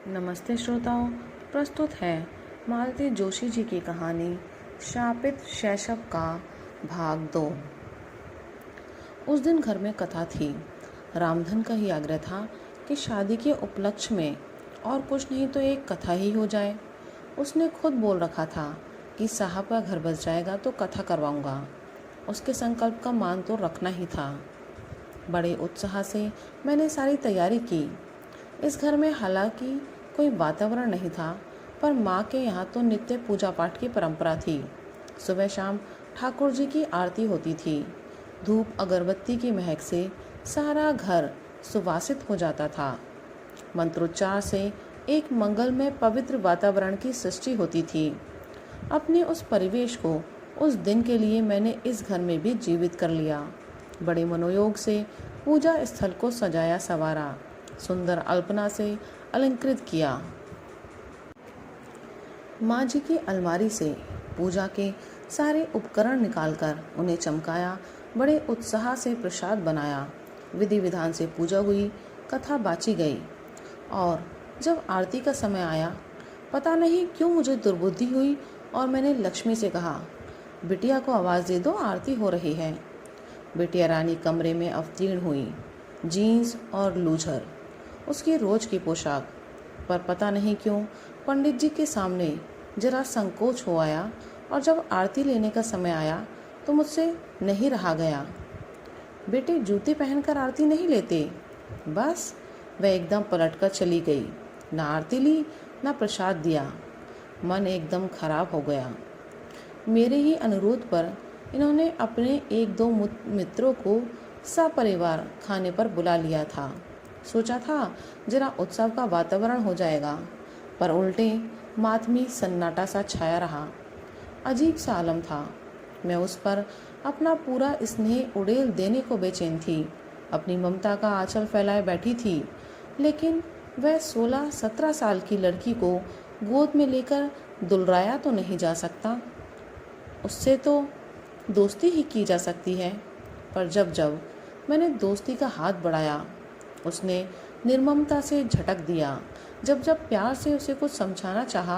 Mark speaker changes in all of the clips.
Speaker 1: नमस्ते श्रोताओं, प्रस्तुत है मालती जोशी जी की कहानी शापित शैशव का भाग 2। उस दिन घर में कथा थी। रामधन का ही आग्रह था कि शादी के उपलक्ष्य में और कुछ नहीं तो एक कथा ही हो जाए। उसने खुद बोल रखा था कि साहब का घर बस जाएगा तो कथा करवाऊंगा। उसके संकल्प का मान तो रखना ही था। बड़े उत्साह से मैंने सारी तैयारी की। इस घर में हालांकि कोई वातावरण नहीं था, पर माँ के यहाँ तो नित्य पूजा पाठ की परंपरा थी। सुबह शाम ठाकुर जी की आरती होती थी। धूप अगरबत्ती की महक से सारा घर सुवासित हो जाता था। मंत्रोच्चार से एक मंगलमय पवित्र वातावरण की सृष्टि होती थी। अपने उस परिवेश को उस दिन के लिए मैंने इस घर में भी जीवित कर लिया। बड़े मनोयोग से पूजा स्थल को सजाया संवारा, सुंदर अल्पना से अलंकृत किया। माँ जी की अलमारी से पूजा के सारे उपकरण निकालकर उन्हें चमकाया। बड़े उत्साह से प्रसाद बनाया। विधि विधान से पूजा हुई, कथा बाची गई। और जब आरती का समय आया, पता नहीं क्यों मुझे दुर्बुद्धि हुई और मैंने लक्ष्मी से कहा, बिटिया को आवाज़ दे दो, आरती हो रही है। बिटिया रानी कमरे में अवतीर्ण हुई, जीन्स और लूजर, उसकी रोज की पोशाक। पर पता नहीं क्यों पंडित जी के सामने जरा संकोच हो आया, और जब आरती लेने का समय आया तो मुझसे नहीं रहा गया। बेटे, जूते पहनकर आरती नहीं लेते। बस वह एकदम पलटकर चली गई। ना आरती ली, ना प्रसाद दिया। मन एकदम खराब हो गया। मेरे ही अनुरोध पर इन्होंने अपने एक दो मित्रों को सपरिवार खाने पर बुला लिया था। सोचा था जरा उत्सव का वातावरण हो जाएगा, पर उल्टे मातमी सन्नाटा सा छाया रहा। अजीब सा आलम था। मैं उस पर अपना पूरा स्नेह उड़ेल देने को बेचैन थी। अपनी ममता का आंचल फैलाए बैठी थी, लेकिन वह 16-17 साल की लड़की को गोद में लेकर दुलराया तो नहीं जा सकता। उससे तो दोस्ती ही की जा सकती है। पर जब जब मैंने दोस्ती का हाथ बढ़ाया, उसने निर्ममता से झटक दिया। जब जब प्यार से उसे कुछ समझाना चाहा,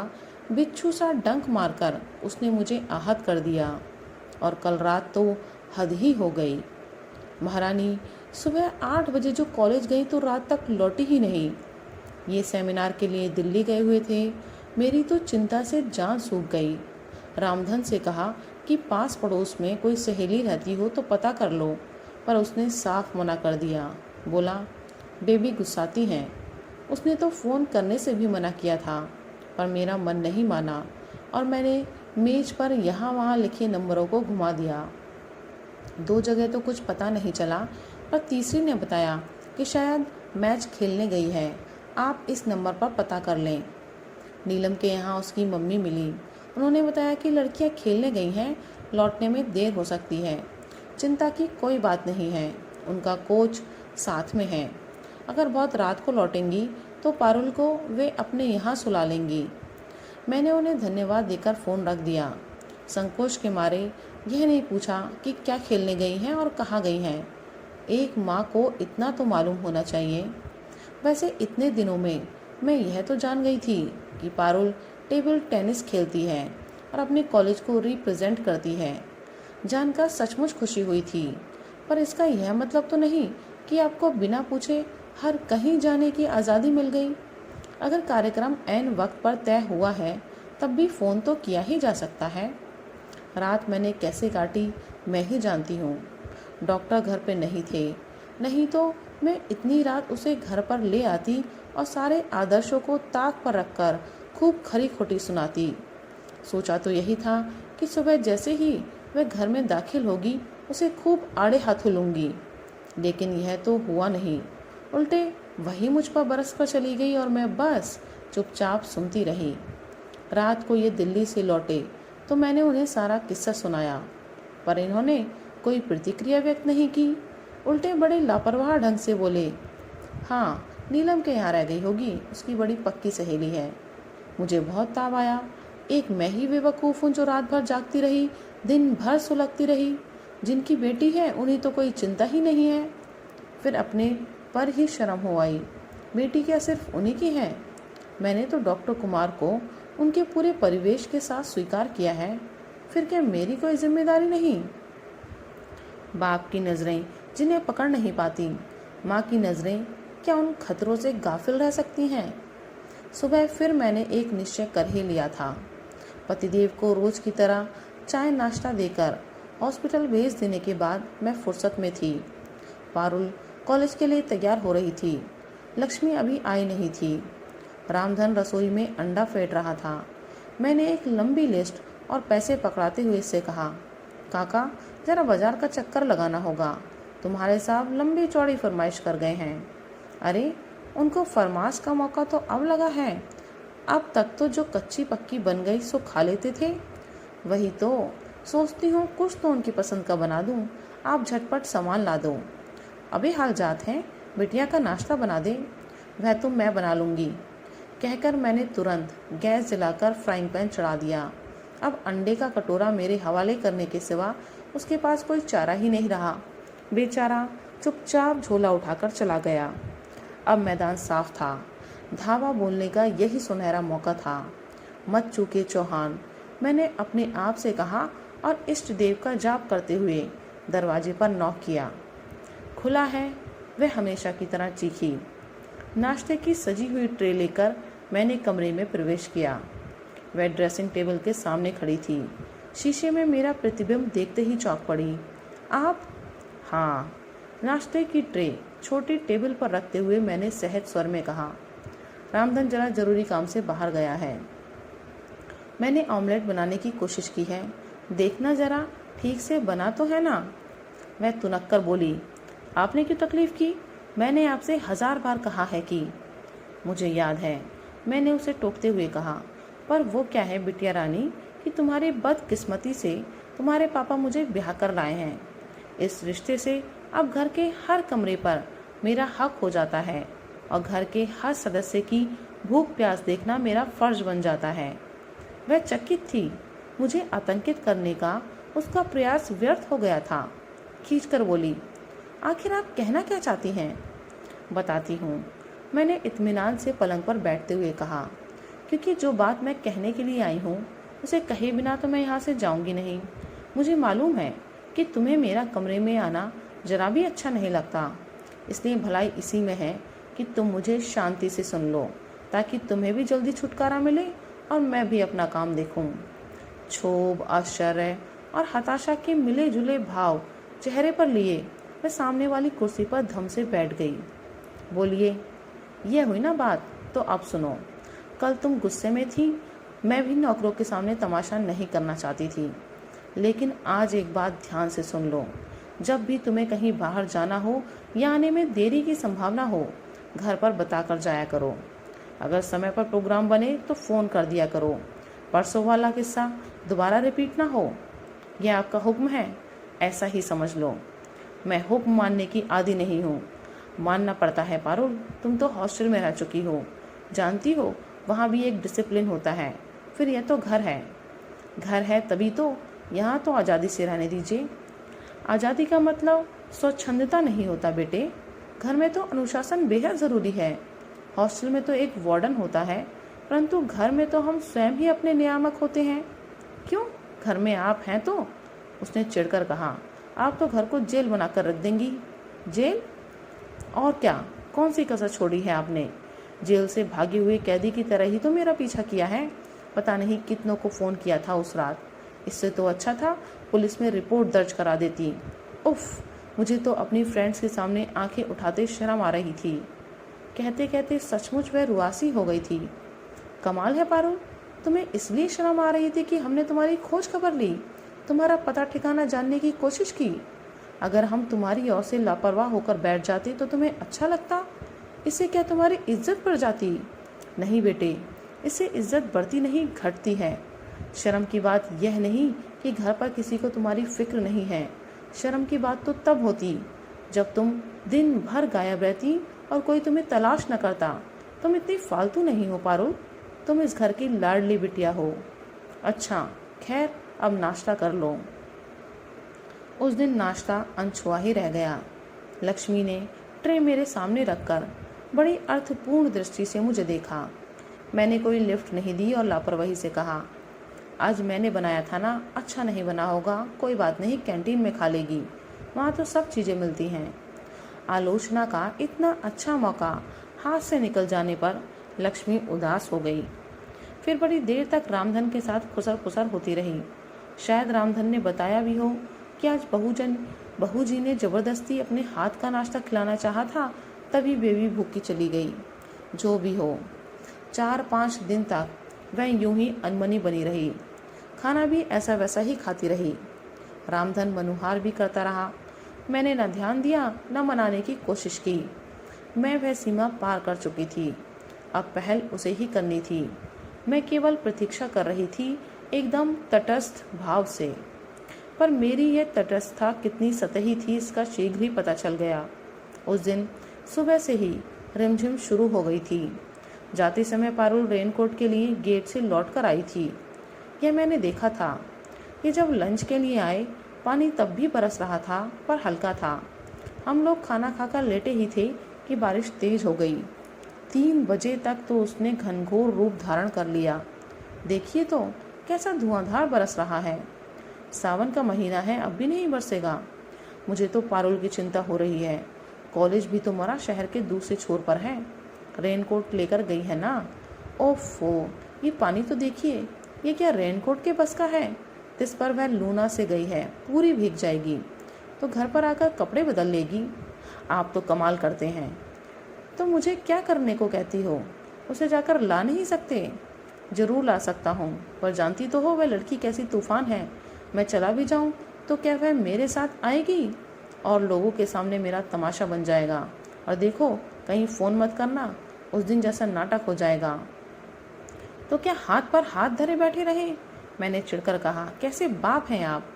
Speaker 1: बिच्छू सा डंक मारकर उसने मुझे आहत कर दिया। और कल रात तो हद ही हो गई। महारानी सुबह 8 बजे जो कॉलेज गई तो रात तक लौटी ही नहीं। ये सेमिनार के लिए दिल्ली गए हुए थे। मेरी तो चिंता से जान सूख गई। रामधन से कहा कि पास पड़ोस में कोई सहेली रहती हो तो पता कर लो, पर उसने साफ मना कर दिया। बोला, बेबी गुस्साती हैं। उसने तो फ़ोन करने से भी मना किया था, पर मेरा मन नहीं माना और मैंने मेज पर यहाँ वहाँ लिखे नंबरों को घुमा दिया। 2 जगह तो कुछ पता नहीं चला, पर तीसरी ने बताया कि शायद मैच खेलने गई है, आप इस नंबर पर पता कर लें। नीलम के यहाँ उसकी मम्मी मिली। उन्होंने बताया कि लड़कियाँ खेलने गई हैं, लौटने में देर हो सकती है। चिंता की कोई बात नहीं है, उनका कोच साथ में है। अगर बहुत रात को लौटेंगी तो पारुल को वे अपने यहाँ सुला लेंगी। मैंने उन्हें धन्यवाद देकर फ़ोन रख दिया। संकोच के मारे यह नहीं पूछा कि क्या खेलने गई हैं और कहाँ गई हैं। एक माँ को इतना तो मालूम होना चाहिए। वैसे इतने दिनों में मैं यह तो जान गई थी कि पारुल टेबल टेनिस खेलती है और अपने कॉलेज को रिप्रेजेंट करती है। जानकर सचमुच खुशी हुई थी, पर इसका यह मतलब तो नहीं कि आपको बिना पूछे हर कहीं जाने की आज़ादी मिल गई। अगर कार्यक्रम ऐन वक्त पर तय हुआ है, तब भी फ़ोन तो किया ही जा सकता है। रात मैंने कैसे काटी मैं ही जानती हूँ। डॉक्टर घर पे नहीं थे, नहीं तो मैं इतनी रात उसे घर पर ले आती और सारे आदर्शों को ताक पर रखकर खूब खरी खोटी सुनाती। सोचा तो यही था कि सुबह जैसे ही वह घर में दाखिल होगी, उसे खूब आड़े हाथों लूँगी, लेकिन यह तो हुआ नहीं। उल्टे वही मुझ पर बरस कर चली गई और मैं बस चुपचाप सुनती रही। रात को ये दिल्ली से लौटे तो मैंने उन्हें सारा किस्सा सुनाया, पर इन्होंने कोई प्रतिक्रिया व्यक्त नहीं की। उल्टे बड़े लापरवाह ढंग से बोले, हाँ, नीलम के यहाँ रह गई होगी, उसकी बड़ी पक्की सहेली है। मुझे बहुत ताव आया। एक मैं ही बेवकूफ़ हूँ जो रात भर जागती रही, दिन भर सुलगती रही। जिनकी बेटी है उन्हें तो कोई चिंता ही नहीं है। फिर अपने पर ही शर्म हो आई। बेटी क्या सिर्फ उन्हीं की है? मैंने तो डॉक्टर कुमार को उनके पूरे परिवेश के साथ स्वीकार किया है, फिर क्या मेरी कोई जिम्मेदारी नहीं? बाप की नज़रें जिन्हें पकड़ नहीं पाती, माँ की नज़रें क्या उन खतरों से गाफिल रह सकती हैं? सुबह फिर मैंने एक निश्चय कर ही लिया था। पतिदेव को रोज की तरह चाय नाश्ता देकर हॉस्पिटल भेज देने के बाद मैं फुर्सत में थी। पारुल कॉलेज के लिए तैयार हो रही थी। लक्ष्मी अभी आई नहीं थी। रामधन रसोई में अंडा फेंट रहा था। मैंने एक लंबी लिस्ट और पैसे पकड़ाते हुए इससे कहा, काका ज़रा बाजार का चक्कर लगाना होगा, तुम्हारे साहब लंबी चौड़ी फरमाइश कर गए हैं। अरे उनको फरमाश का मौका तो अब लगा है, अब तक तो जो कच्ची पक्की बन गई सो खा लेते थे। वही तो सोचती हूँ कुछ तो उनकी पसंद का बना दूँ, आप झटपट सामान ला दो। अभी हाल जात हैं, बिटिया का नाश्ता बना दे। वह तो मैं बना लूँगी, कहकर मैंने तुरंत गैस जलाकर फ्राइंग पैन चढ़ा दिया। अब अंडे का कटोरा मेरे हवाले करने के सिवा उसके पास कोई चारा ही नहीं रहा। बेचारा चुपचाप झोला उठाकर चला गया। अब मैदान साफ था। धावा बोलने का यही सुनहरा मौका था। मत चूके चौहान, मैंने अपने आप से कहा और इष्ट देव का जाप करते हुए दरवाजे पर नॉक किया। खुला है, वह हमेशा की तरह चीखी। नाश्ते की सजी हुई ट्रे लेकर मैंने कमरे में प्रवेश किया। वह ड्रेसिंग टेबल के सामने खड़ी थी। शीशे में मेरा प्रतिबिंब देखते ही चौंक पड़ी। आप? हाँ। नाश्ते की ट्रे छोटी टेबल पर रखते हुए मैंने सहज स्वर में कहा, रामधन जरा जरूरी काम से बाहर गया है। मैंने ऑमलेट बनाने की कोशिश की है, देखना जरा ठीक से बना तो है ना? वह तुनक कर बोली, आपने क्यों तकलीफ की? मैंने आपसे 1000 बार कहा है कि। मुझे याद है, मैंने उसे टोकते हुए कहा, पर वो क्या है बिटिया रानी कि तुम्हारी बदकिस्मती से तुम्हारे पापा मुझे ब्याह कर लाए हैं। इस रिश्ते से अब घर के हर कमरे पर मेरा हक हो जाता है और घर के हर सदस्य की भूख प्यास देखना मेरा फर्ज बन जाता है। वह चकित थी। मुझे आतंकित करने का उसका प्रयास व्यर्थ हो गया था। खींचकर बोली, आखिर आप कहना क्या चाहती हैं? बताती हूँ, मैंने इत्मीनान से पलंग पर बैठते हुए कहा, क्योंकि जो बात मैं कहने के लिए आई हूँ उसे कहे बिना तो मैं यहाँ से जाऊँगी नहीं। मुझे मालूम है कि तुम्हें मेरा कमरे में आना जरा भी अच्छा नहीं लगता, इसलिए भलाई इसी में है कि तुम मुझे शांति से सुन लो, ताकि तुम्हें भी जल्दी छुटकारा मिले और मैं भी अपना काम देखूं। क्षोभ, आश्चर्य और हताशा के मिले जुले भाव चेहरे पर लिए मैं सामने वाली कुर्सी पर धम से बैठ गई। बोलिए, यह हुई ना बात, तो अब सुनो। कल तुम गुस्से में थी, मैं भी नौकरों के सामने तमाशा नहीं करना चाहती थी, लेकिन आज एक बात ध्यान से सुन लो। जब भी तुम्हें कहीं बाहर जाना हो या आने में देरी की संभावना हो, घर पर बताकर जाया करो। अगर समय पर प्रोग्राम बने तो फ़ोन कर दिया करो। परसों वाला किस्सा दोबारा रिपीट ना हो। यह आपका हुक्म है, ऐसा ही समझ लो। मैं हुक्म मानने की आदी नहीं हूँ। मानना पड़ता है पारुल, तुम तो हॉस्टल में रह चुकी हो, जानती हो वहाँ भी एक डिसिप्लिन होता है। फिर यह तो घर है। घर है तभी तो, यहाँ तो आज़ादी से रहने दीजिए। आज़ादी का मतलब स्वच्छंदता नहीं होता बेटे। घर में तो अनुशासन बेहद ज़रूरी है। हॉस्टल में तो एक वार्डन होता है, परंतु घर में तो हम स्वयं ही अपने नियामक होते हैं। क्यों, घर में आप हैं तो? उसने चिढ़कर कहा, आप तो घर को जेल बनाकर रख देंगी। जेल? और क्या, कौन सी कसर छोड़ी है आपने? जेल से भागे हुए कैदी की तरह ही तो मेरा पीछा किया है। पता नहीं कितनों को फ़ोन किया था उस रात। इससे तो अच्छा था पुलिस में रिपोर्ट दर्ज करा देती। उफ, मुझे तो अपनी फ्रेंड्स के सामने आंखें उठाते शर्म आ रही थी। कहते कहते सचमुच वह रुआसी हो गई थी। कमाल है पारुल, तुम्हें इसलिए शर्म आ रही थी कि हमने तुम्हारी खोज खबर ली, तुम्हारा पता ठिकाना जानने की कोशिश की। अगर हम तुम्हारी ओर से लापरवाह होकर बैठ जाते तो तुम्हें अच्छा लगता? इससे क्या तुम्हारी इज्जत बढ़ जाती? नहीं बेटे, इससे इज्जत बढ़ती नहीं घटती है। शर्म की बात यह नहीं कि घर पर किसी को तुम्हारी फिक्र नहीं है। शर्म की बात तो तब होती जब तुम दिन भर गायब रहती और कोई तुम्हें तलाश न करता। तुम इतनी फालतू नहीं हो पारुल, तुम इस घर की लाडली बिटिया हो। अच्छा खैर, अब नाश्ता कर लो। उस दिन नाश्ता अनछुआ ही रह गया। लक्ष्मी ने ट्रे मेरे सामने रखकर बड़ी अर्थपूर्ण दृष्टि से मुझे देखा। मैंने कोई लिफ्ट नहीं दी और लापरवाही से कहा, आज मैंने बनाया था ना, अच्छा नहीं बना होगा, कोई बात नहीं, कैंटीन में खा लेगी, वहाँ तो सब चीज़ें मिलती हैं। आलोचना का इतना अच्छा मौका हाथ से निकल जाने पर लक्ष्मी उदास हो गई। फिर बड़ी देर तक रामधन के साथ खुसर खुसर होती रही। शायद रामधन ने बताया भी हो कि आज बहू जी ने ज़बरदस्ती अपने हाथ का नाश्ता खिलाना चाहा था, तभी बेबी भूखी चली गई। जो भी हो, 4-5 दिन तक वह यूं ही अनमनी बनी रही। खाना भी ऐसा वैसा ही खाती रही। रामधन मनुहार भी करता रहा। मैंने न ध्यान दिया न मनाने की कोशिश की। मैं वह सीमा पार कर चुकी थी। अब पहल उसे ही करनी थी। मैं केवल प्रतीक्षा कर रही थी, एकदम तटस्थ भाव से। पर मेरी यह तटस्थता कितनी सतही थी इसका शीघ्र ही पता चल गया। उस दिन सुबह से ही रिमझिम शुरू हो गई थी। जाते समय पारुल रेनकोट के लिए गेट से लौट कर आई थी। यह मैंने देखा था। ये जब लंच के लिए आए, पानी तब भी बरस रहा था, पर हल्का था। हम लोग खाना खाकर लेटे ही थे कि बारिश तेज हो गई। 3 बजे तक तो उसने घनघोर रूप धारण कर लिया। देखिए तो कैसा धुआंधार बरस रहा है। सावन का महीना है, अब भी नहीं बरसेगा। मुझे तो पारुल की चिंता हो रही है। कॉलेज भी तो मरा शहर के दूसरे छोर पर है। रेनकोट लेकर गई है ना। ओफो, ये पानी तो देखिए, ये क्या रेनकोट के बस का है। इस पर वह लूना से गई है, पूरी भीग जाएगी तो घर पर आकर कपड़े बदल लेगी। आप तो कमाल करते हैं। तो मुझे क्या करने को कहती हो? उसे जाकर ला नहीं सकते? जरूर ला सकता हूँ, पर जानती तो हो वह लड़की कैसी तूफान है। मैं चला भी जाऊँ तो क्या वह मेरे साथ आएगी और लोगों के सामने मेरा तमाशा बन जाएगा। और देखो, कहीं फ़ोन मत करना, उस दिन जैसा नाटक हो जाएगा। तो क्या हाथ पर हाथ धरे बैठे रहे? मैंने चिढ़कर कहा, कैसे बाप हैं आप।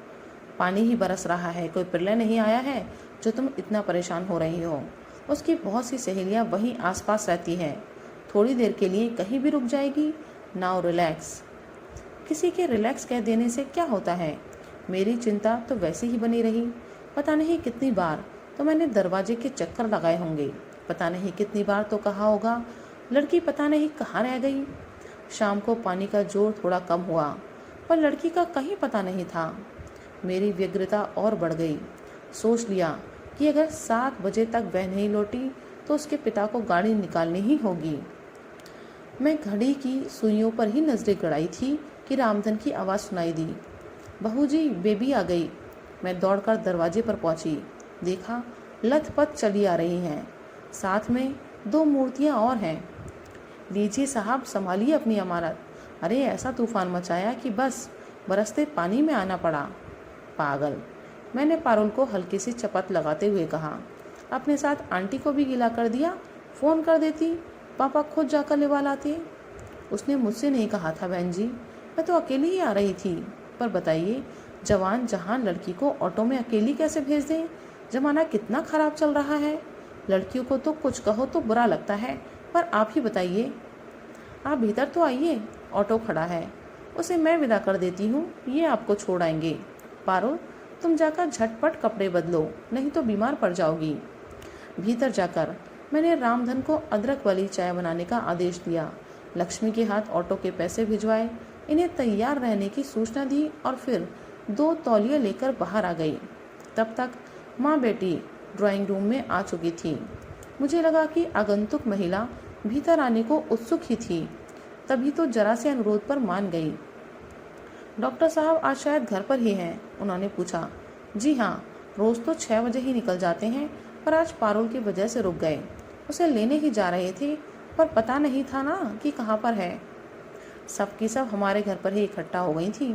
Speaker 1: पानी ही बरस रहा है, कोई प्रलय नहीं आया है जो तुम इतना परेशान हो रही हो। उसकी बहुत सी सहेलियां वहीं आसपास रहती हैं, थोड़ी देर के लिए कहीं भी रुक जाएगी। Now relax. किसी के रिलैक्स कह देने से क्या होता है। मेरी चिंता तो वैसे ही बनी रही। पता नहीं कितनी बार तो मैंने दरवाजे के चक्कर लगाए होंगे। पता नहीं कितनी बार तो कहा होगा, लड़की पता नहीं कहाँ रह गई। शाम को पानी का जोर थोड़ा कम हुआ, पर लड़की का कहीं पता नहीं था। मेरी व्यग्रता और बढ़ गई। सोच लिया कि अगर 7 बजे तक वह नहीं लौटी तो उसके पिता को गाड़ी निकालनी ही होगी। मैं घड़ी की सुइयों पर ही नजरें गड़ाई थी कि रामधन की आवाज़ सुनाई दी, बहू जी, बेबी आ गई। मैं दौड़कर दरवाजे पर पहुंची। देखा, लथपथ चली आ रही हैं। साथ में 2 मूर्तियां और हैं। लीजिए साहब, संभालिए अपनी अमानत। अरे ऐसा तूफान मचाया कि बस बरसते पानी में आना पड़ा। पागल। मैंने पारुल को हल्की सी चपत लगाते हुए कहा, अपने साथ आंटी को भी गिला कर दिया। फ़ोन कर देती, पापा खुद जाकर लेवा लाते। उसने मुझसे नहीं कहा था बहन जी, मैं तो अकेली ही आ रही थी। पर बताइए, जवान जहान लड़की को ऑटो में अकेली कैसे भेज दें? ज़माना कितना ख़राब चल रहा है। लड़कियों को तो कुछ कहो तो बुरा लगता है, पर आप ही बताइए। आप भीतर तो आइए, ऑटो खड़ा है, उसे मैं विदा कर देती हूँ, ये आपको छोड़ आएंगे। पारुल, तुम जाकर झटपट कपड़े बदलो, नहीं तो बीमार पड़ जाओगी। भीतर जाकर मैंने रामधन को अदरक वाली चाय बनाने का आदेश दिया। लक्ष्मी के हाथ ऑटो के पैसे भिजवाए, इन्हें तैयार रहने की सूचना दी और फिर 2 तौलिए लेकर बाहर आ गई। तब तक माँ बेटी ड्राइंग रूम में आ चुकी थी। मुझे लगा कि आगंतुक महिला भीतर आने को उत्सुक ही थी, तभी तो जरा से अनुरोध पर मान गई। डॉक्टर साहब आज शायद घर पर ही हैं? उन्होंने पूछा। जी हाँ, रोज़ तो 6 बजे ही निकल जाते हैं, पर आज पारुल की वजह से रुक गए। उसे लेने ही जा रहे थे, पर पता नहीं था ना कि कहाँ पर है। सब की सब हमारे घर पर ही इकट्ठा हो गई थी।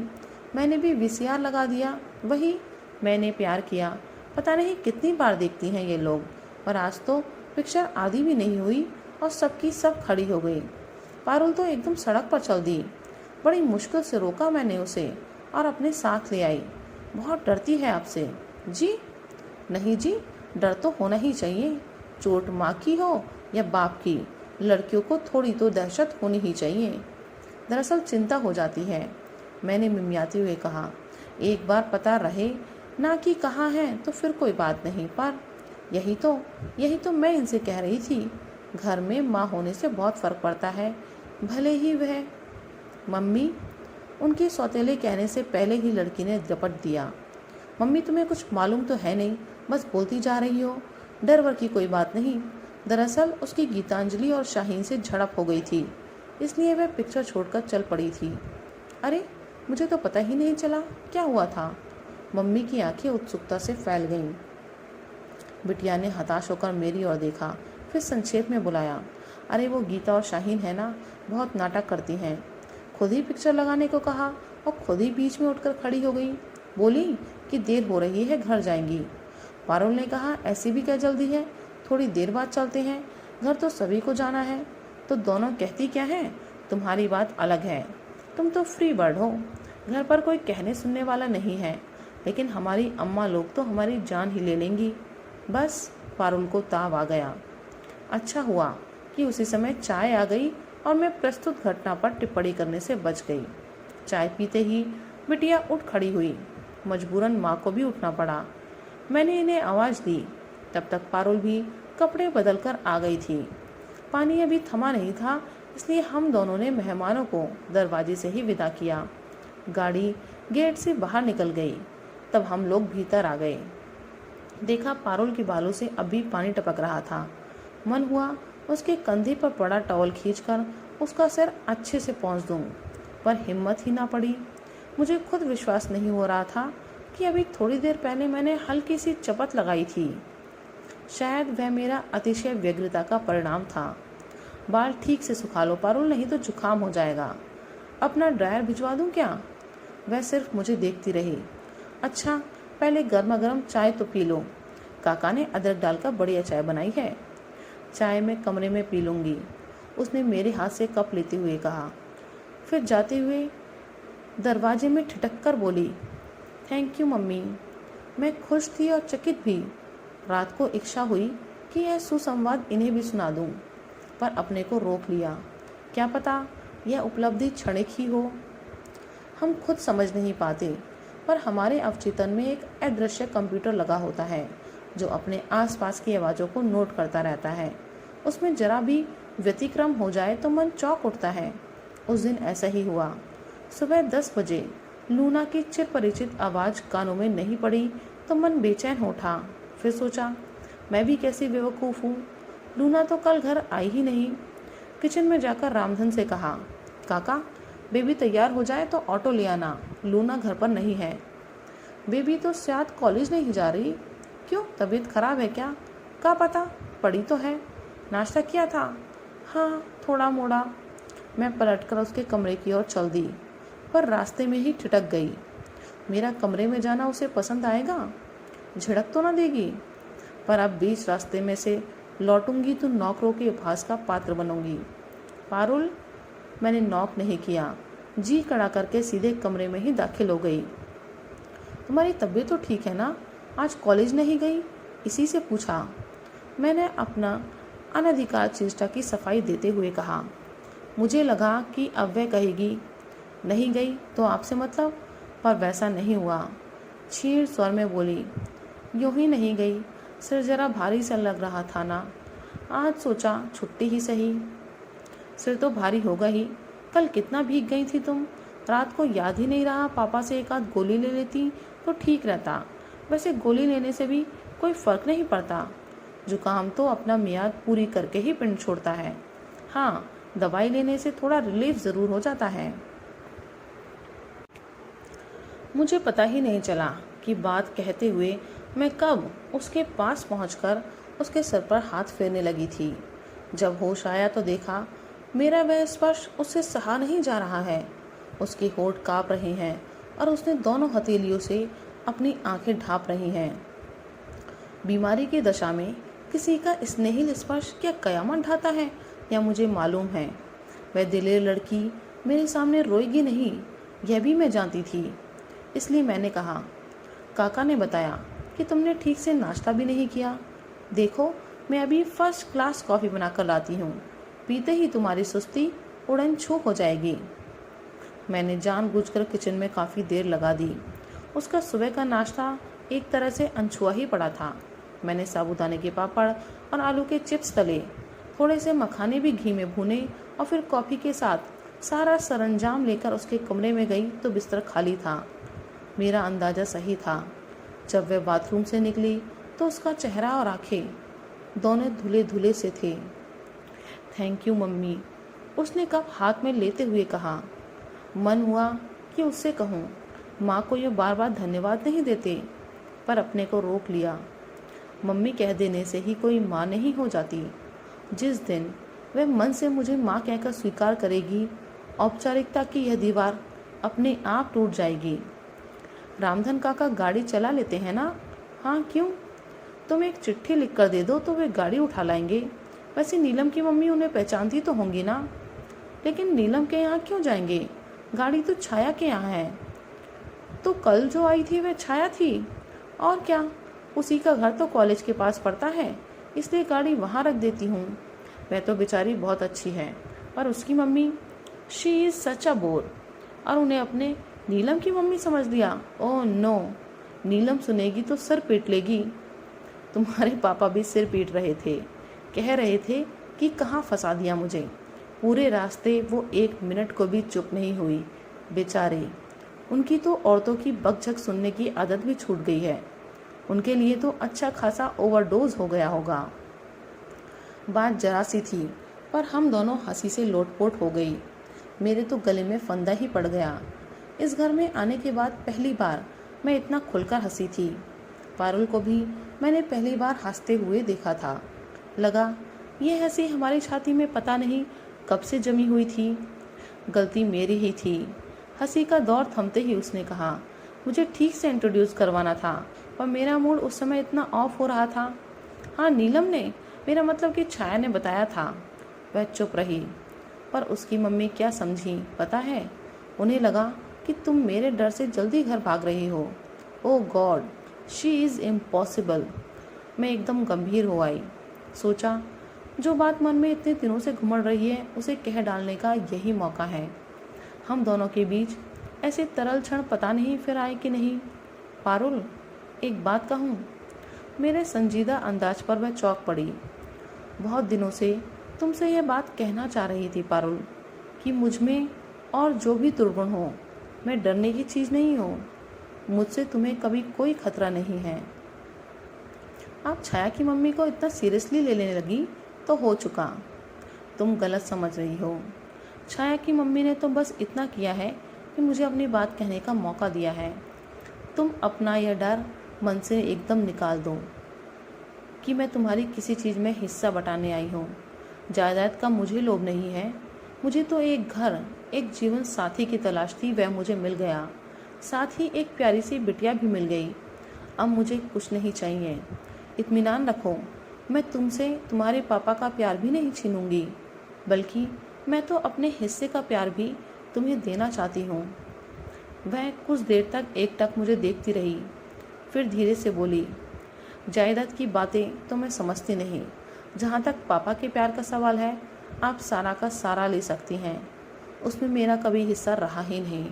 Speaker 1: मैंने भी वीसीआर लगा दिया, वही मैंने प्यार किया। पता नहीं कितनी बार देखती हैं ये लोग, पर आज तो पिक्चर आधी भी नहीं हुई और सबकी सब खड़ी हो गई। पारुल तो एकदम सड़क पर चल दी। बड़ी मुश्किल से रोका मैंने उसे और अपने साथ ले आई। बहुत डरती है आपसे। जी नहीं जी, डर तो होना ही चाहिए। चोट माँ की हो या बाप की, लड़कियों को थोड़ी तो दहशत होनी ही चाहिए। दरअसल चिंता हो जाती है, मैंने मिमियाते हुए कहा। एक बार पता रहे ना कि कहाँ हैं तो फिर कोई बात नहीं, पर यही तो मैं इनसे कह रही थी। घर में माँ होने से बहुत फ़र्क पड़ता है। भले ही वह मम्मी, उनके सौतेले कहने से पहले ही लड़की ने झपट दिया। मम्मी, तुम्हें कुछ मालूम तो है नहीं, बस बोलती जा रही हो। डर वर की कोई बात नहीं। दरअसल उसकी गीतांजलि और शाहीन से झड़प हो गई थी, इसलिए वह पिक्चर छोड़कर चल पड़ी थी। अरे, मुझे तो पता ही नहीं चला, क्या हुआ था? मम्मी की आंखें उत्सुकता से फैल गईं। बिटिया ने हताश होकर मेरी ओर देखा, फिर संक्षेप में बुलाया। अरे, वो गीता और शाहीन है ना, बहुत नाटक करती हैं। खुद ही पिक्चर लगाने को कहा और खुद ही बीच में उठकर खड़ी हो गई। बोली कि देर हो रही है, घर जाएंगी। पारुल ने कहा, ऐसी भी क्या जल्दी है, थोड़ी देर बाद चलते हैं, घर तो सभी को जाना है। तो दोनों कहती क्या है, तुम्हारी बात अलग है, तुम तो फ्री बर्ड हो, घर पर कोई कहने सुनने वाला नहीं है, लेकिन हमारी अम्मा लोग तो हमारी जान ही ले लेंगी। बस पारुल को ताव आ गया। अच्छा हुआ कि उसी समय चाय आ गई और मैं प्रस्तुत घटना पर टिप्पणी करने से बच गई। चाय पीते ही बिटिया उठ खड़ी हुई। मजबूरन माँ को भी उठना पड़ा। मैंने इन्हें आवाज़ दी, तब तक पारुल भी कपड़े बदल कर आ गई थी। पानी अभी थमा नहीं था, इसलिए हम दोनों ने मेहमानों को दरवाजे से ही विदा किया। गाड़ी गेट से बाहर निकल गई, तब हम लोग भीतर आ गए। देखा पारुल के बालों से अभी पानी टपक रहा था। मन हुआ उसके कंधे पर पड़ा टॉवल खींचकर उसका सिर अच्छे से पोंछ दूं, पर हिम्मत ही ना पड़ी। मुझे खुद विश्वास नहीं हो रहा था कि अभी थोड़ी देर पहले मैंने हल्की सी चपत लगाई थी। शायद वह मेरा अतिशय व्यग्रता का परिणाम था। बाल ठीक से सुखा लो पारुल, नहीं तो जुकाम हो जाएगा। अपना ड्रायर भिजवा दूं क्या? वह सिर्फ मुझे देखती रही। अच्छा, पहले गर्मा गर्म चाय तो पी लो, काका ने अदरक डालकर बढ़िया चाय बनाई है। चाय मैं कमरे में पी लूँगी, उसने मेरे हाथ से कप लेते हुए कहा। फिर जाते हुए दरवाजे में ठिठक कर बोली, थैंक यू मम्मी। मैं खुश थी और चकित भी। रात को इच्छा हुई कि यह सुसंवाद इन्हें भी सुना दूं, पर अपने को रोक लिया। क्या पता यह उपलब्धि क्षणिक ही हो, हम खुद समझ नहीं पाते, पर हमारे अवचेतन में एक अदृश्य कंप्यूटर लगा होता है जो अपने आसपास की आवाज़ों को नोट करता रहता है। उसमें जरा भी व्यतिक्रम हो जाए तो मन चौंक उठता है। उस दिन ऐसा ही हुआ। सुबह 10 बजे लूना की चिर परिचित आवाज़ कानों में नहीं पड़ी तो मन बेचैन हो उठा। फिर सोचा, मैं भी कैसी बेवकूफ़ हूँ, लूना तो कल घर आई ही नहीं। किचन में जाकर रामधन से कहा, काका बेबी तैयार हो जाए तो ऑटो ले आना, लूना घर पर नहीं है। बेबी तो शायद कॉलेज नहीं जा रही। क्यों, तबीयत खराब है क्या? क्या पता, पड़ी तो है। नाश्ता किया था? हाँ, थोड़ा मोड़ा। मैं पलटकर उसके कमरे की ओर चल दी, पर रास्ते में ही ठिठक गई। मेरा कमरे में जाना उसे पसंद आएगा? झिड़क तो ना देगी? पर अब बीच रास्ते में से लौटूंगी तो नौकरों के उपहास का पात्र बनूंगी। पारुल, मैंने नॉक नहीं किया, जी कड़ा करके सीधे कमरे में ही दाखिल हो गई। तुम्हारी तबीयत तो ठीक है ना? आज कॉलेज नहीं गई? इसी से पूछा। मैंने अपना अनधिकार चेष्टा की सफाई देते हुए कहा। मुझे लगा कि अब वह कहेगी नहीं गई तो आपसे मतलब, पर वैसा नहीं हुआ। क्षीण स्वर में बोली, यूं ही नहीं गई, सिर जरा भारी सा लग रहा था ना, आज सोचा छुट्टी ही सही। सिर तो भारी होगा ही, कल कितना भीग गई थी तुम, रात को याद ही नहीं रहा। पापा से एक आध गोली ले लेती तो ठीक रहता। वैसे गोली लेने से भी कोई फर्क नहीं पड़ता, जुकाम तो अपना मियाद पूरी करके ही पिंड छोड़ता है। हाँ, दवाई लेने से थोड़ा रिलीफ ज़रूर हो जाता है। मुझे पता ही नहीं चला कि बात कहते हुए मैं कब उसके पास पहुंचकर उसके सर पर हाथ फेरने लगी थी। जब होश आया तो देखा मेरा वह स्पर्श उससे सहा नहीं जा रहा है। उसके होंठ काँप रहे हैं और उसने दोनों हथेलियों से अपनी आंखें ढांप रही हैं। बीमारी की दशा में किसी का स्नेहिल स्पर्श क्या कयामत ढाता है, या मुझे मालूम है। वह दिलेर लड़की मेरे सामने रोएगी नहीं, यह भी मैं जानती थी। इसलिए मैंने कहा, काका ने बताया कि तुमने ठीक से नाश्ता भी नहीं किया। देखो, मैं अभी फर्स्ट क्लास कॉफ़ी बनाकर लाती हूँ, पीते ही तुम्हारी सुस्ती उड़न छू हो जाएगी। मैंने जानबूझकर किचन में काफ़ी देर लगा दी। उसका सुबह का नाश्ता एक तरह से अनछुआ ही पड़ा था। मैंने साबूदाने के पापड़ और आलू के चिप्स तले, थोड़े से मखाने भी घी में भुने और फिर कॉफ़ी के साथ सारा सरंजाम लेकर उसके कमरे में गई तो बिस्तर खाली था। मेरा अंदाज़ा सही था। जब वह बाथरूम से निकली तो उसका चेहरा और आंखें दोनों धुले धुले से थे। थैंक यू मम्मी, उसने कप हाथ में लेते हुए कहा। मन हुआ कि उससे कहूँ, माँ को ये बार बार धन्यवाद नहीं देते, पर अपने को रोक लिया। मम्मी कह देने से ही कोई माँ नहीं हो जाती। जिस दिन वह मन से मुझे माँ कहकर स्वीकार करेगी, औपचारिकता की यह दीवार अपने आप टूट जाएगी। रामधन काका गाड़ी चला लेते हैं ना? हाँ, क्यों? तुम एक चिट्ठी लिख कर दे दो तो वे गाड़ी उठा लाएंगे। वैसे नीलम की मम्मी उन्हें पहचानती तो होंगी ना? लेकिन नीलम के यहाँ क्यों जाएंगे? गाड़ी तो छाया के यहाँ है। तो कल जो आई थी वह छाया थी। और क्या, उसी का घर तो कॉलेज के पास पड़ता है, इसलिए गाड़ी वहाँ रख देती हूँ। वह तो बेचारी बहुत अच्छी है, पर उसकी mummy, she is such a bore. और उन्हें अपने नीलम की मम्मी समझ लिया। ओह नो, नीलम सुनेगी तो सर पीट लेगी। तुम्हारे पापा भी सिर पीट रहे थे, कह रहे थे कि कहाँ फंसा दिया मुझे। पूरे रास्ते वो 1 मिनट को भी चुप नहीं हुई। बेचारे, उनकी तो औरतों की बकझक सुनने की आदत भी छूट गई है। उनके लिए तो अच्छा खासा ओवरडोज हो गया होगा। बात जरा सी थी, पर हम दोनों हंसी से लोटपोट हो गई। मेरे तो गले में फंदा ही पड़ गया। इस घर में आने के बाद पहली बार मैं इतना खुलकर हंसी थी। पारुल को भी मैंने पहली बार हंसते हुए देखा था। लगा ये हंसी हमारी छाती में पता नहीं कब से जमी हुई थी। गलती मेरी ही थी। हंसी का दौर थमते ही उसने कहा, मुझे ठीक से इंट्रोड्यूस करवाना था, पर मेरा मूड उस समय इतना ऑफ हो रहा था। हाँ, नीलम ने, मेरा मतलब कि छाया ने बताया था। वह चुप रही, पर उसकी मम्मी क्या समझी पता है? उन्हें लगा कि तुम मेरे डर से जल्दी घर भाग रही हो। ओह गॉड, शी इज़ इम्पॉसिबल। मैं एकदम गंभीर हो आई। सोचा, जो बात मन में इतने दिनों से घुमड़ रही है उसे कह डालने का यही मौका है। हम दोनों के बीच ऐसे तरल क्षण पता नहीं फिर आए कि नहीं। पारुल, एक बात कहूँ? मेरे संजीदा अंदाज पर वह चौंक पड़ी। बहुत दिनों से तुमसे यह बात कहना चाह रही थी पारुल, कि मुझ में और जो भी दुर्गुण हो, मैं डरने की चीज़ नहीं हूँ। मुझसे तुम्हें कभी कोई खतरा नहीं है। आप छाया की मम्मी को इतना सीरियसली लेने लगी तो हो चुका। तुम गलत समझ रही हो। छाया की मम्मी ने तो बस इतना किया है कि मुझे अपनी बात कहने का मौका दिया है। तुम अपना यह डर मन से एकदम निकाल दो कि मैं तुम्हारी किसी चीज़ में हिस्सा बटाने आई हूँ। जायदाद का मुझे लोभ नहीं है। मुझे तो एक घर, एक जीवन साथी की तलाश थी, वह मुझे मिल गया। साथ ही एक प्यारी सी बिटिया भी मिल गई। अब मुझे कुछ नहीं चाहिए। इत्मीनान रखो, मैं तुमसे तुम्हारे पापा का प्यार भी नहीं छीनूंगी, बल्कि मैं तो अपने हिस्से का प्यार भी तुम्हें देना चाहती हूँ। वह कुछ देर तक एकटक मुझे देखती रही, फिर धीरे से बोली, जायदाद की बातें तो मैं समझती नहीं। जहाँ तक पापा के प्यार का सवाल है, आप सारा का सारा ले सकती हैं। उसमें मेरा कभी हिस्सा रहा ही नहीं।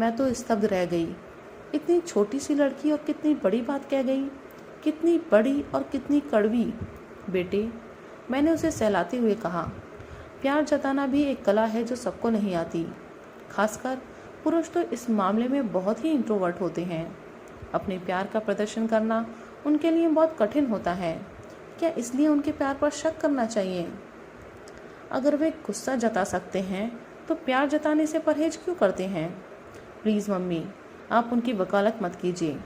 Speaker 1: मैं तो स्तब्ध रह गई। इतनी छोटी सी लड़की और कितनी बड़ी बात कह गई। कितनी बड़ी और कितनी कड़वी। बेटे, मैंने उसे सहलाते हुए कहा, प्यार जताना भी एक कला है जो सबको नहीं आती। खासकर पुरुष तो इस मामले में बहुत ही इंट्रोवर्ट होते हैं। अपने प्यार का प्रदर्शन करना उनके लिए बहुत कठिन होता है। क्या इसलिए उनके प्यार पर शक करना चाहिए? अगर वे गुस्सा जता सकते हैं तो प्यार जताने से परहेज क्यों करते हैं? प्लीज़ मम्मी, आप उनकी वकालत मत कीजिए।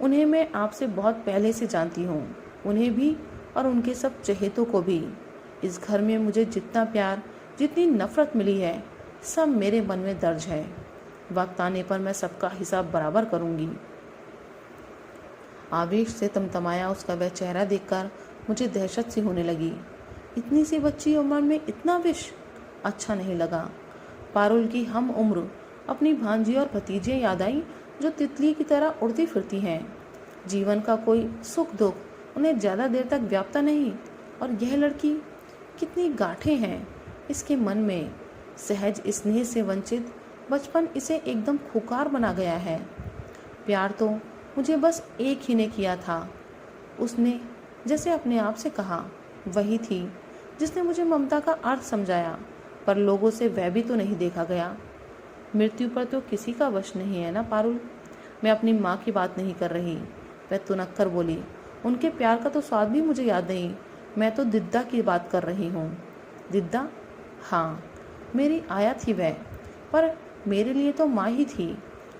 Speaker 1: उन्हें मैं आपसे बहुत पहले से जानती हूँ, उन्हें भी और उनके सब चहेतों को भी। इस घर में मुझे जितना प्यार, जितनी नफरत मिली है, सब मेरे मन में दर्ज है। वक्त आने पर मैं सबका हिसाब बराबर करूँगी। आवेश से तमतमाया उसका वह चेहरा देखकर मुझे दहशत सी होने लगी। इतनी सी बच्ची उम्र में इतना विष, अच्छा नहीं लगा। पारुल की हम उम्र अपनी भांजी और भतीजे याद आई, जो तितली की तरह उड़ती फिरती हैं। जीवन का कोई सुख दुख उन्हें ज़्यादा देर तक व्यापता नहीं। और यह लड़की, कितनी गांठें हैं इसके मन में। सहज स्नेह से वंचित बचपन इसे एकदम खुकार बना गया है। प्यार तो मुझे बस एक ही ने किया था। उसने जैसे अपने आप से कहा, वही थी जिसने मुझे ममता का अर्थ समझाया, पर लोगों से वह भी तो नहीं देखा गया। मृत्यु पर तो किसी का वश नहीं है ना पारुल। मैं अपनी माँ की बात नहीं कर रही, वह तुनक कर बोली। उनके प्यार का तो स्वाद भी मुझे याद नहीं, मैं तो दिद्दा की बात कर रही हूँ। दिद्दा? हाँ, मेरी आया थी वह, पर मेरे लिए तो माँ ही थी।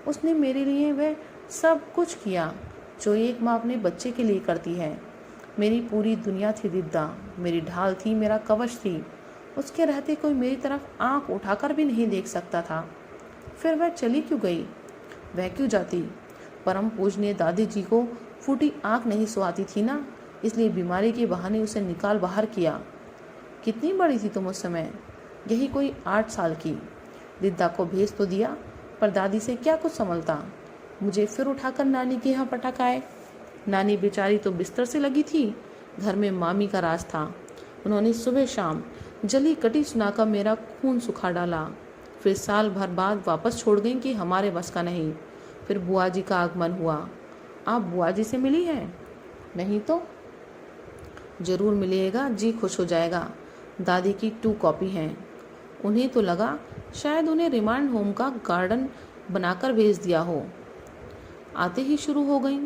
Speaker 1: उसने मेरे लिए वह सब कुछ किया जो एक माँ अपने बच्चे के लिए करती है। मेरी पूरी दुनिया थी दिद्दा, मेरी ढाल थी, मेरा कवच थी। उसके रहते कोई मेरी तरफ आंख उठाकर भी नहीं देख सकता था। फिर वह चली क्यों गई? वह क्यों जाती? परम पूजनीय दादी जी को फूटी आंख नहीं सुहाती थी ना, इसलिए बीमारी के बहाने उसे निकाल बाहर किया। कितनी बड़ी थी तुम उस समय? यही कोई 8 साल की। दिद्दा को भेज तो दिया, पर दादी से क्या कुछ संभलता। मुझे फिर उठाकर नानी के यहाँ पटकाए। नानी बेचारी तो बिस्तर से लगी थी। घर में मामी का राज था। उन्होंने सुबह शाम जली कटी सुनाकर मेरा खून सुखा डाला। फिर साल भर बाद वापस छोड़ गई कि हमारे बस का नहीं। फिर बुआ जी का आगमन हुआ। आप बुआ जी से मिली हैं? नहीं तो जरूर मिलिएगा, जी खुश हो जाएगा। दादी की 2 कॉपी हैं। उन्हें तो लगा शायद उन्हें रिमांड होम का गार्डन बनाकर भेज दिया हो। आते ही शुरू हो गई।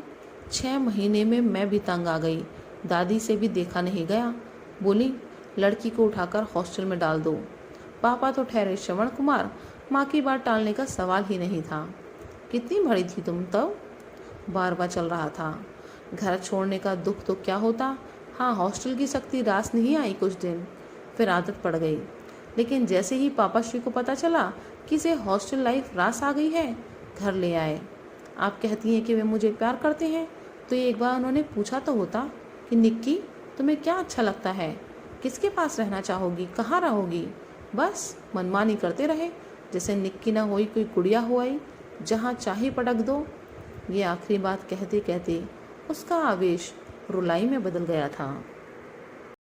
Speaker 1: 6 महीने में मैं भी तंग आ गई। दादी से भी देखा नहीं गया। बोली, लड़की को उठाकर हॉस्टल में डाल दो। पापा तो ठहरे श्रवण कुमार, माँ की बात टालने का सवाल ही नहीं था। कितनी बड़ी थी तुम तब? 12वां चल रहा था। घर छोड़ने का दुख तो क्या होता। हाँ, हॉस्टल की सख्ती रास नहीं आई कुछ दिन, फिर आदत पड़ गई। लेकिन जैसे ही पापा श्री को पता चला कि इसे हॉस्टल लाइफ रास आ गई है, घर ले आए। आप कहती हैं कि वे मुझे प्यार करते हैं, तो ये एक बार उन्होंने पूछा तो होता कि निक्की, तुम्हें क्या अच्छा लगता है, किसके पास रहना चाहोगी, कहाँ रहोगी। बस मनमानी करते रहे, जैसे निक्की ना होई कोई गुड़िया हो आई, जहाँ चाहे पटक दो। ये आखिरी बात कहते कहते उसका आवेश रुलाई में बदल गया था।